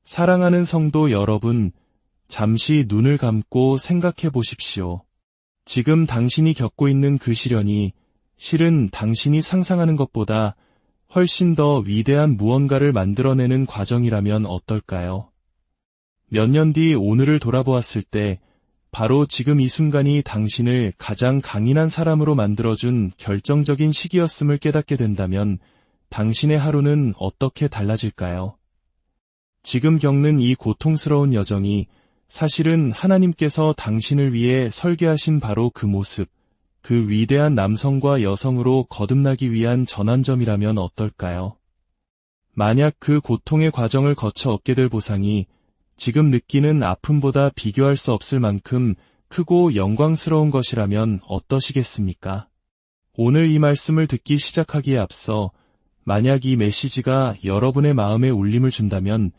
사랑하는 성도 여러분, 잠시 눈을 감고 생각해 보십시오. 지금 당신이 겪고 있는 그 시련이 실은 당신이 상상하는 것보다 훨씬 더 위대한 무언가를 만들어내는 과정이라면 어떨까요? 몇 년 뒤 오늘을 돌아보았을 때 바로 지금 이 순간이 당신을 가장 강인한 사람으로 만들어준 결정적인 시기였음을 깨닫게 된다면 당신의 하루는 어떻게 달라질까요? 지금 겪는 이 고통스러운 여정이 사실은 하나님께서 당신을 위해 설계하신 바로 그 모습, 그 위대한 남성과 여성으로 거듭나기 위한 전환점이라면 어떨까요? 만약 그 고통의 과정을 거쳐 얻게 될 보상이 지금 느끼는 아픔보다 비교할 수 없을 만큼 크고 영광스러운 것이라면 어떠시겠습니까? 오늘 이 말씀을 듣기 시작하기에 앞서 만약 이 메시지가 여러분의 마음에 울림을 준다면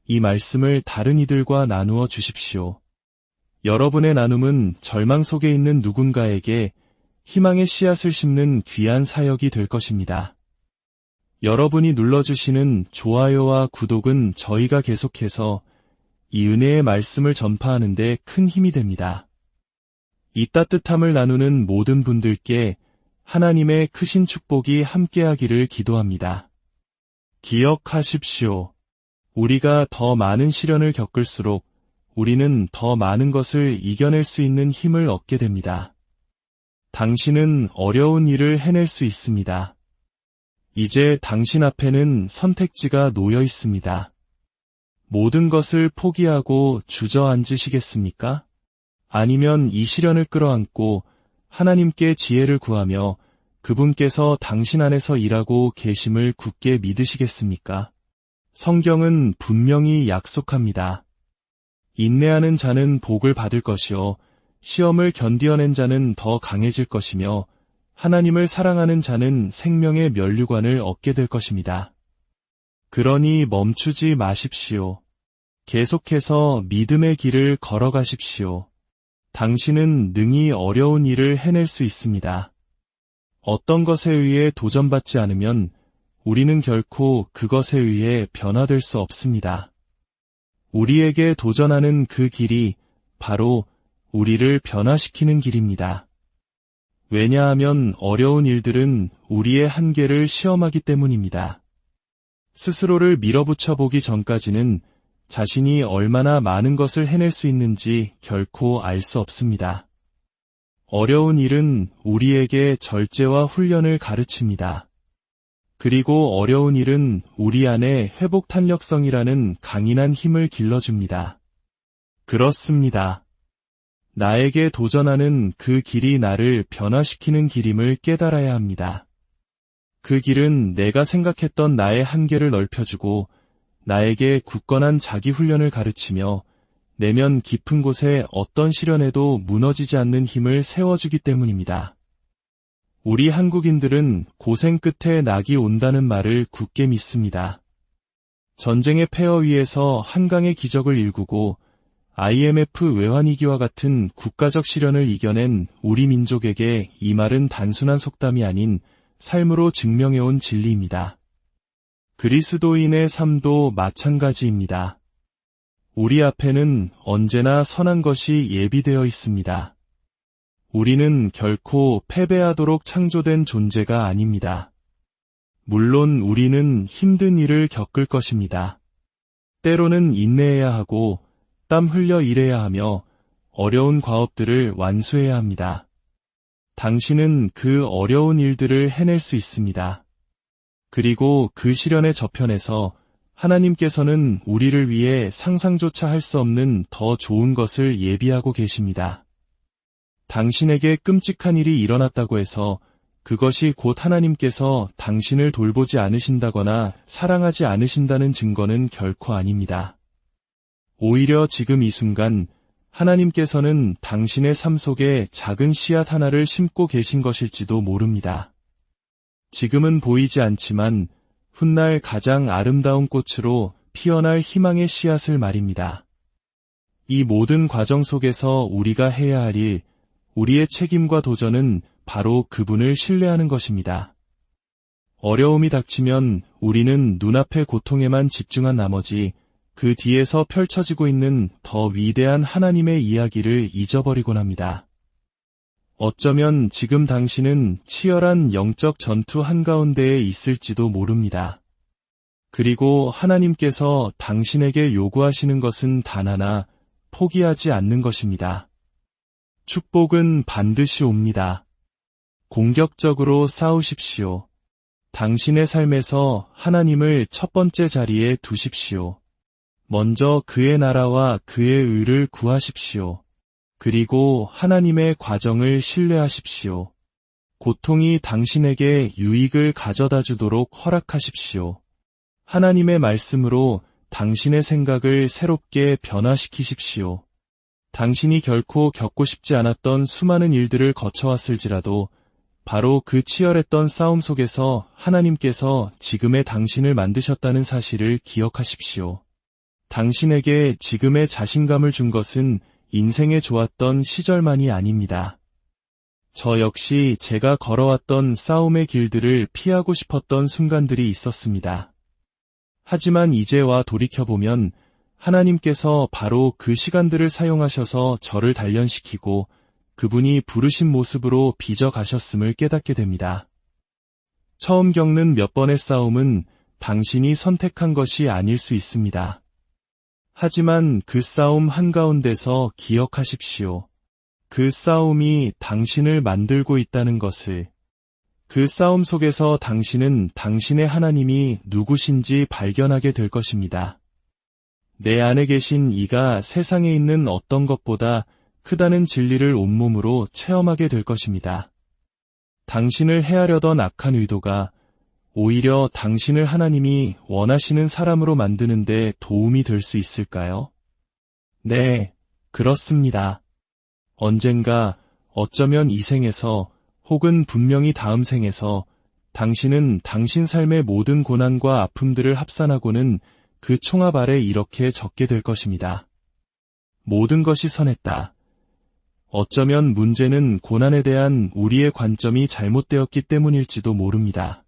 이 말씀을 다른 이들과 나누어 주십시오. 여러분의 나눔은 절망 속에 있는 누군가에게 희망의 씨앗을 심는 귀한 사역이 될 것입니다. 여러분이 눌러주시는 좋아요와 구독은 저희가 계속해서 이 은혜의 말씀을 전파하는 데 큰 힘이 됩니다. 이 따뜻함을 나누는 모든 분들께 하나님의 크신 축복이 함께하기를 기도합니다. 기억하십시오. 우리가 더 많은 시련을 겪을수록 우리는 더 많은 것을 이겨낼 수 있는 힘을 얻게 됩니다. 당신은 어려운 일을 해낼 수 있습니다. 이제 당신 앞에는 선택지가 놓여 있습니다. 모든 것을 포기하고 주저앉으시겠습니까? 아니면 이 시련을 끌어안고 하나님께 지혜를 구하며 그분께서 당신 안에서 일하고 계심을 굳게 믿으시겠습니까? 성경은 분명히 약속합니다. 인내하는 자는 복을 받을 것이요 시험을 견디어낸 자는 더 강해질 것이며 하나님을 사랑하는 자는 생명의 면류관을 얻게 될 것입니다. 그러니 멈추지 마십시오. 계속해서 믿음의 길을 걸어가십시오. 당신은 능히 어려운 일을 해낼 수 있습니다. 어떤 것에 의해 도전받지 않으면 우리는 결코 그것에 의해 변화될 수 없습니다. 우리에게 도전하는 그 길이 바로 우리를 변화시키는 길입니다. 왜냐하면 어려운 일들은 우리의 한계를 시험하기 때문입니다. 스스로를 밀어붙여 보기 전까지는 자신이 얼마나 많은 것을 해낼 수 있는지 결코 알 수 없습니다. 어려운 일은 우리에게 절제와 훈련을 가르칩니다. 그리고 어려운 일은 우리 안에 회복 탄력성이라는 강인한 힘을 길러줍니다. 그렇습니다. 나에게 도전하는 그 길이 나를 변화시키는 길임을 깨달아야 합니다. 그 길은 내가 생각했던 나의 한계를 넓혀주고 나에게 굳건한 자기 훈련을 가르치며 내면 깊은 곳에 어떤 시련에도 무너지지 않는 힘을 세워주기 때문입니다. 우리 한국인들은 고생 끝에 낙이 온다는 말을 굳게 믿습니다. 전쟁의 폐허 위에서 한강의 기적을 일구고 IMF 외환위기와 같은 국가적 시련을 이겨낸 우리 민족에게 이 말은 단순한 속담이 아닌 삶으로 증명해온 진리입니다. 그리스도인의 삶도 마찬가지입니다. 우리 앞에는 언제나 선한 것이 예비되어 있습니다. 우리는 결코 패배하도록 창조된 존재가 아닙니다. 물론 우리는 힘든 일을 겪을 것입니다. 때로는 인내해야 하고 땀 흘려 일해야 하며 어려운 과업들을 완수해야 합니다. 당신은 그 어려운 일들을 해낼 수 있습니다. 그리고 그 시련의 저편에서 하나님께서는 우리를 위해 상상조차 할 수 없는 더 좋은 것을 예비하고 계십니다. 당신에게 끔찍한 일이 일어났다고 해서 그것이 곧 하나님께서 당신을 돌보지 않으신다거나 사랑하지 않으신다는 증거는 결코 아닙니다. 오히려 지금 이 순간 하나님께서는 당신의 삶 속에 작은 씨앗 하나를 심고 계신 것일지도 모릅니다. 지금은 보이지 않지만 훗날 가장 아름다운 꽃으로 피어날 희망의 씨앗을 말입니다. 이 모든 과정 속에서 우리가 해야 할 일, 우리의 책임과 도전은 바로 그분을 신뢰하는 것입니다. 어려움이 닥치면 우리는 눈앞의 고통에만 집중한 나머지 그 뒤에서 펼쳐지고 있는 더 위대한 하나님의 이야기를 잊어버리곤 합니다. 어쩌면 지금 당신은 치열한 영적 전투 한가운데에 있을지도 모릅니다. 그리고 하나님께서 당신에게 요구하시는 것은 단 하나, 포기하지 않는 것입니다. 축복은 반드시 옵니다. 공격적으로 싸우십시오. 당신의 삶에서 하나님을 첫 번째 자리에 두십시오. 먼저 그의 나라와 그의 의를 구하십시오. 그리고 하나님의 과정을 신뢰하십시오. 고통이 당신에게 유익을 가져다 주도록 허락하십시오. 하나님의 말씀으로 당신의 생각을 새롭게 변화시키십시오. 당신이 결코 겪고 싶지 않았던 수많은 일들을 거쳐왔을지라도 바로 그 치열했던 싸움 속에서 하나님께서 지금의 당신을 만드셨다는 사실을 기억하십시오. 당신에게 지금의 자신감을 준 것은 인생에 좋았던 시절만이 아닙니다. 저 역시 제가 걸어왔던 싸움의 길들을 피하고 싶었던 순간들이 있었습니다. 하지만 이제와 돌이켜보면 하나님께서 바로 그 시간들을 사용하셔서 저를 단련시키고 그분이 부르신 모습으로 빚어가셨음을 깨닫게 됩니다. 처음 겪는 몇 번의 싸움은 당신이 선택한 것이 아닐 수 있습니다. 하지만 그 싸움 한가운데서 기억하십시오. 그 싸움이 당신을 만들고 있다는 것을. 그 싸움 속에서 당신은 당신의 하나님이 누구신지 발견하게 될 것입니다. 내 안에 계신 이가 세상에 있는 어떤 것보다 크다는 진리를 온몸으로 체험하게 될 것입니다. 당신을 해하려던 악한 의도가 오히려 당신을 하나님이 원하시는 사람으로 만드는 데 도움이 될 수 있을까요? 네, 그렇습니다. 언젠가 어쩌면 이 생에서 혹은 분명히 다음 생에서 당신은 당신 삶의 모든 고난과 아픔들을 합산하고는 그 총합 아래 이렇게 적게 될 것입니다. 모든 것이 선했다. 어쩌면 문제는 고난에 대한 우리의 관점이 잘못되었기 때문일지도 모릅니다.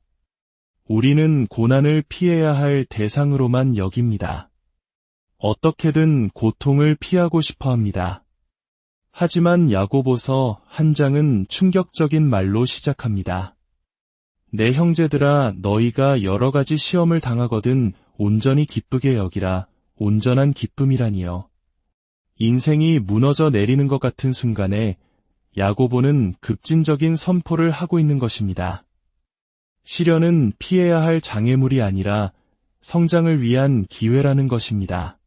우리는 고난을 피해야 할 대상으로만 여깁니다. 어떻게든 고통을 피하고 싶어 합니다. 하지만 야고보서 한 장은 충격적인 말로 시작합니다. 내 형제들아 너희가 여러 가지 시험을 당하거든 온전히 기쁘게 여기라. 온전한 기쁨이라니요. 인생이 무너져 내리는 것 같은 순간에 야고보는 급진적인 선포를 하고 있는 것입니다. 시련은 피해야 할 장애물이 아니라 성장을 위한 기회라는 것입니다.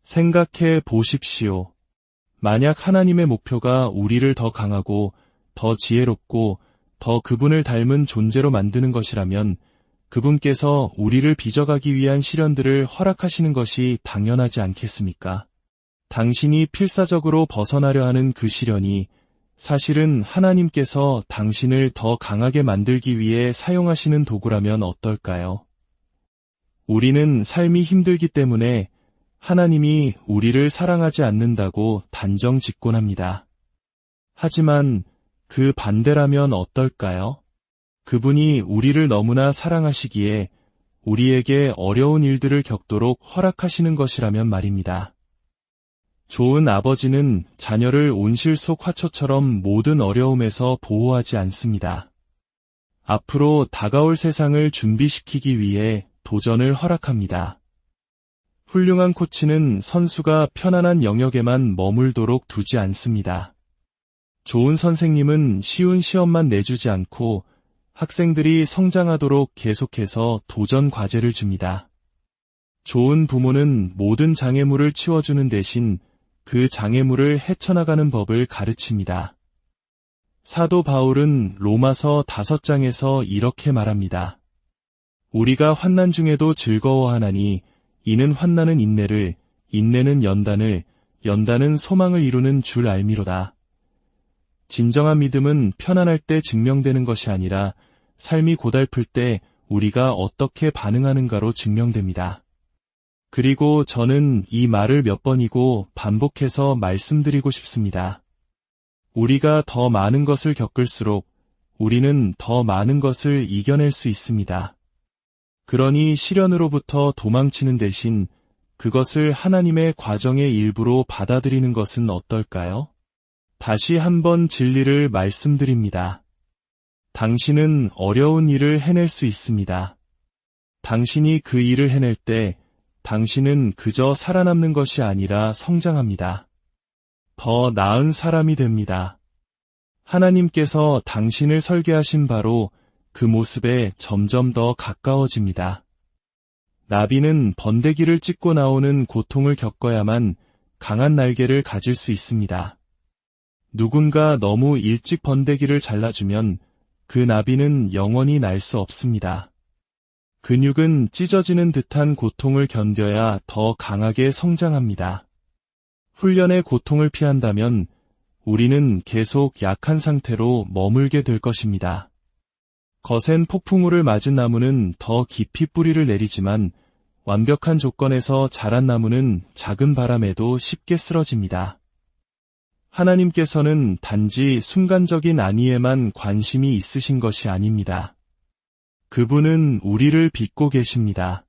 생각해 보십시오. 만약 하나님의 목표가 우리를 더 강하고 더 지혜롭고 더 그분을 닮은 존재로 만드는 것이라면 그분께서 우리를 빚어가기 위한 시련들을 허락하시는 것이 당연하지 않겠습니까? 당신이 필사적으로 벗어나려 하는 그 시련이 사실은 하나님께서 당신을 더 강하게 만들기 위해 사용하시는 도구라면 어떨까요? 우리는 삶이 힘들기 때문에 하나님이 우리를 사랑하지 않는다고 단정 짓곤 합니다. 하지만 그 반대라면 어떨까요? 그분이 우리를 너무나 사랑하시기에 우리에게 어려운 일들을 겪도록 허락하시는 것이라면 말입니다. 좋은 아버지는 자녀를 온실 속 화초처럼 모든 어려움에서 보호하지 않습니다. 앞으로 다가올 세상을 준비시키기 위해 도전을 허락합니다. 훌륭한 코치는 선수가 편안한 영역에만 머물도록 두지 않습니다. 좋은 선생님은 쉬운 시험만 내주지 않고 학생들이 성장하도록 계속해서 도전 과제를 줍니다. 좋은 부모는 모든 장애물을 치워주는 대신 그 장애물을 헤쳐나가는 법을 가르칩니다. 사도 바울은 로마서 5장에서 이렇게 말합니다. 우리가 환난 중에도 즐거워하나니 이는 환난은 인내를, 인내는 연단을, 연단은 소망을 이루는 줄 알미로다. 진정한 믿음은 편안할 때 증명되는 것이 아니라 삶이 고달플 때 우리가 어떻게 반응하는가로 증명됩니다. 그리고 저는 이 말을 몇 번이고 반복해서 말씀드리고 싶습니다. 우리가 더 많은 것을 겪을수록 우리는 더 많은 것을 이겨낼 수 있습니다. 그러니 시련으로부터 도망치는 대신 그것을 하나님의 과정의 일부로 받아들이는 것은 어떨까요? 다시 한번 진리를 말씀드립니다. 당신은 어려운 일을 해낼 수 있습니다. 당신이 그 일을 해낼 때 당신은 그저 살아남는 것이 아니라 성장합니다. 더 나은 사람이 됩니다. 하나님께서 당신을 설계하신 바로 그 모습에 점점 더 가까워집니다. 나비는 번데기를 찢고 나오는 고통을 겪어야만 강한 날개를 가질 수 있습니다. 누군가 너무 일찍 번데기를 잘라주면 그 나비는 영원히 날 수 없습니다. 근육은 찢어지는 듯한 고통을 견뎌야 더 강하게 성장합니다. 훈련의 고통을 피한다면 우리는 계속 약한 상태로 머물게 될 것입니다. 거센 폭풍우를 맞은 나무는 더 깊이 뿌리를 내리지만 완벽한 조건에서 자란 나무는 작은 바람에도 쉽게 쓰러집니다. 하나님께서는 단지 순간적인 안위에만 관심이 있으신 것이 아닙니다. 그분은 우리를 빚고 계십니다.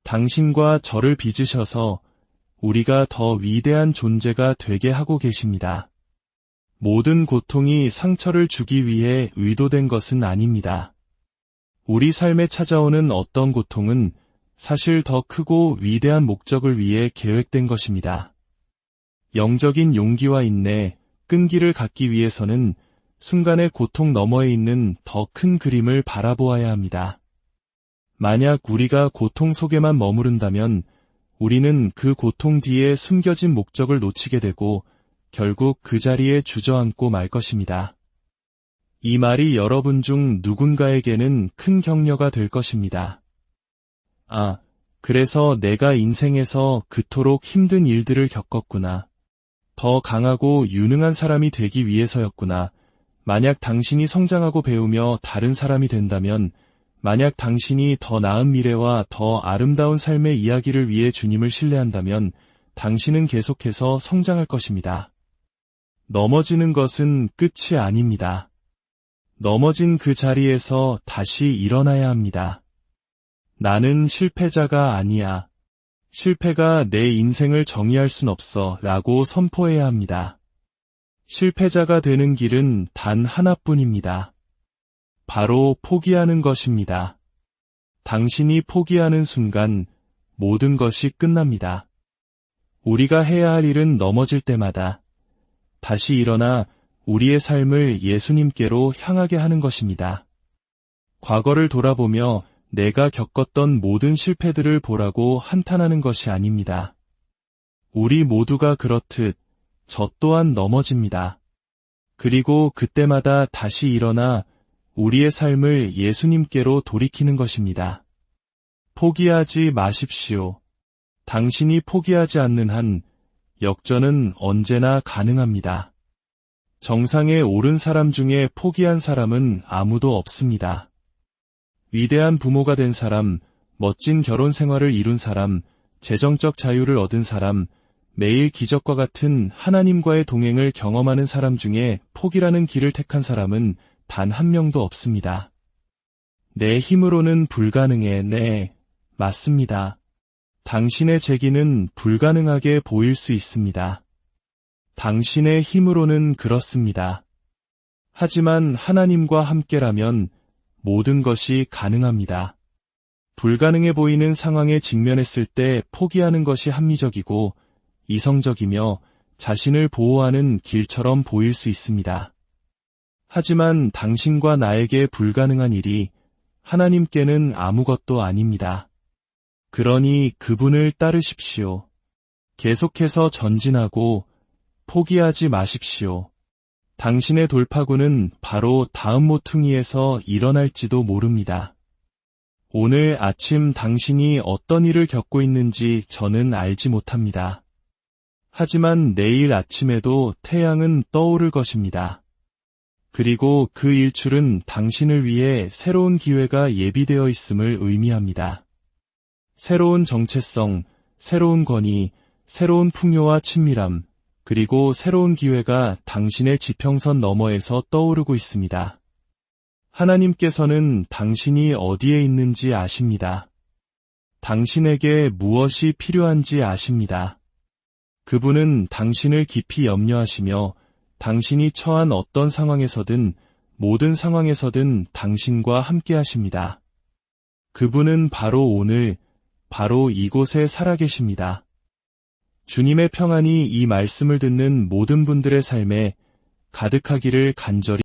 당신과 저를 빚으셔서 우리가 더 위대한 존재가 되게 하고 계십니다. 모든 고통이 상처를 주기 위해 의도된 것은 아닙니다. 우리 삶에 찾아오는 어떤 고통은 사실 더 크고 위대한 목적을 위해 계획된 것입니다. 영적인 용기와 인내, 끈기를 갖기 위해서는 순간의 고통 너머에 있는 더 큰 그림을 바라보아야 합니다. 만약 우리가 고통 속에만 머무른다면 우리는 그 고통 뒤에 숨겨진 목적을 놓치게 되고 결국 그 자리에 주저앉고 말 것입니다. 이 말이 여러분 중 누군가에게는 큰 격려가 될 것입니다. 아, 그래서 내가 인생에서 그토록 힘든 일들을 겪었구나. 더 강하고 유능한 사람이 되기 위해서였구나. 만약 당신이 성장하고 배우며 다른 사람이 된다면, 만약 당신이 더 나은 미래와 더 아름다운 삶의 이야기를 위해 주님을 신뢰한다면 당신은 계속해서 성장할 것입니다. 넘어지는 것은 끝이 아닙니다. 넘어진 그 자리에서 다시 일어나야 합니다. 나는 실패자가 아니야. 실패가 내 인생을 정의할 순 없어 라고 선포해야 합니다. 실패자가 되는 길은 단 하나뿐입니다. 바로 포기하는 것입니다. 당신이 포기하는 순간 모든 것이 끝납니다. 우리가 해야 할 일은 넘어질 때마다 다시 일어나 우리의 삶을 예수님께로 향하게 하는 것입니다. 과거를 돌아보며 내가 겪었던 모든 실패들을 보라고 한탄하는 것이 아닙니다. 우리 모두가 그렇듯 저 또한 넘어집니다. 그리고 그때마다 다시 일어나 우리의 삶을 예수님께로 돌이키는 것입니다. 포기하지 마십시오. 당신이 포기하지 않는 한 역전은 언제나 가능합니다. 정상에 오른 사람 중에 포기한 사람은 아무도 없습니다. 위대한 부모가 된 사람, 멋진 결혼 생활을 이룬 사람, 재정적 자유를 얻은 사람, 매일 기적과 같은 하나님과의 동행을 경험하는 사람 중에 포기라는 길을 택한 사람은 단 한 명도 없습니다. 내 힘으로는 불가능해. 네, 맞습니다. 당신의 재기는 불가능하게 보일 수 있습니다. 당신의 힘으로는 그렇습니다. 하지만 하나님과 함께라면 모든 것이 가능합니다. 불가능해 보이는 상황에 직면했을 때 포기하는 것이 합리적이고 이성적이며 자신을 보호하는 길처럼 보일 수 있습니다. 하지만 당신과 나에게 불가능한 일이 하나님께는 아무것도 아닙니다. 그러니 그분을 따르십시오. 계속해서 전진하고 포기하지 마십시오. 당신의 돌파구는 바로 다음 모퉁이에서 일어날지도 모릅니다. 오늘 아침 당신이 어떤 일을 겪고 있는지 저는 알지 못합니다. 하지만 내일 아침에도 태양은 떠오를 것입니다. 그리고 그 일출은 당신을 위해 새로운 기회가 예비되어 있음을 의미합니다. 새로운 정체성, 새로운 권위, 새로운 풍요와 친밀함, 그리고 새로운 기회가 당신의 지평선 너머에서 떠오르고 있습니다. 하나님께서는 당신이 어디에 있는지 아십니다. 당신에게 무엇이 필요한지 아십니다. 그분은 당신을 깊이 염려하시며 당신이 처한 어떤 상황에서든 모든 상황에서든 당신과 함께 하십니다. 그분은 바로 오늘, 바로 이곳에 살아계십니다. 주님의 평안이 이 말씀을 듣는 모든 분들의 삶에 가득하기를 간절히